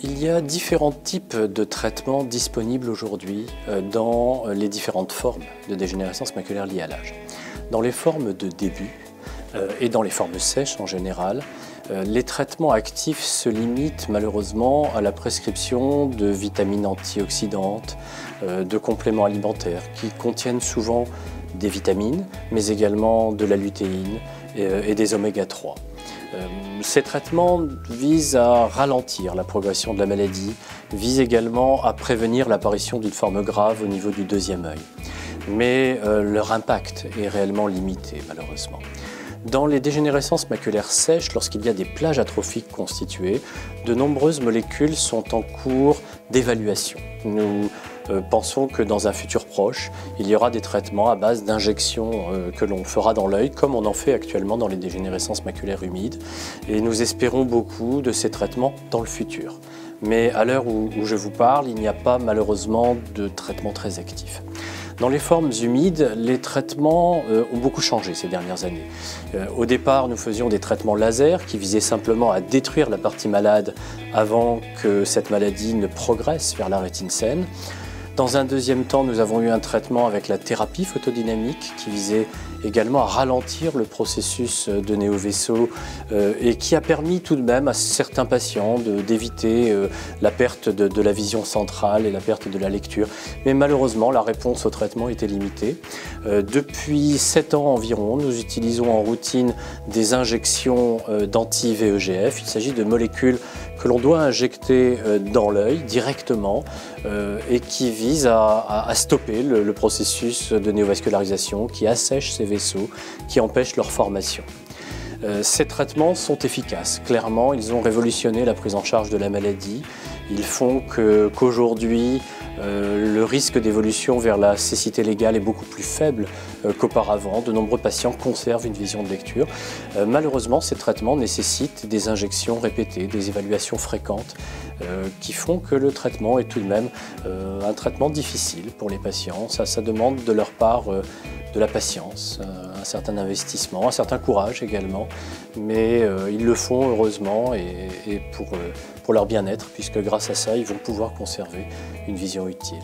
Il y a différents types de traitements disponibles aujourd'hui dans les différentes formes de dégénérescence maculaire liée à l'âge. Dans les formes de début et dans les formes sèches en général, les traitements actifs se limitent malheureusement à la prescription de vitamines antioxydantes, de compléments alimentaires qui contiennent souvent des vitamines, mais également de la lutéine et des oméga 3. Ces traitements visent à ralentir la progression de la maladie, visent également à prévenir l'apparition d'une forme grave au niveau du deuxième œil. Mais leur impact est réellement limité, malheureusement. Dans les dégénérescences maculaires sèches, lorsqu'il y a des plages atrophiques constituées, de nombreuses molécules sont en cours d'évaluation. Nous pensons que dans un futur proche, il y aura des traitements à base d'injections que l'on fera dans l'œil, comme on en fait actuellement dans les dégénérescences maculaires humides. Et nous espérons beaucoup de ces traitements dans le futur. Mais à l'heure où je vous parle, il n'y a pas malheureusement de traitement très actif. Dans les formes humides, les traitements ont beaucoup changé ces dernières années. Au départ, nous faisions des traitements laser qui visaient simplement à détruire la partie malade avant que cette maladie ne progresse vers la rétine saine. Dans un deuxième temps, nous avons eu un traitement avec la thérapie photodynamique qui visait également à ralentir le processus de néovaisseau et qui a permis tout de même à certains patients d'éviter la perte de la vision centrale et la perte de la lecture. Mais malheureusement, la réponse au traitement était limitée. Depuis 7 ans environ, nous utilisons en routine des injections d'anti-VEGF. Il s'agit de molécules que l'on doit injecter dans l'œil directement et qui visent à stopper le processus de néovascularisation qui assèche ces vaisseaux, qui empêchent leur formation. Ces traitements sont efficaces. Clairement, ils ont révolutionné la prise en charge de la maladie. Ils font qu'aujourd'hui, le risque d'évolution vers la cécité légale est beaucoup plus faible qu'auparavant. De nombreux patients conservent une vision de lecture. Malheureusement, ces traitements nécessitent des injections répétées, des évaluations fréquentes qui font que le traitement est tout de même un traitement difficile pour les patients. Ça demande de leur part de la patience, un certain investissement, un certain courage également, mais ils le font heureusement et pour leur bien-être, puisque grâce à ça, ils vont pouvoir conserver une vision utile.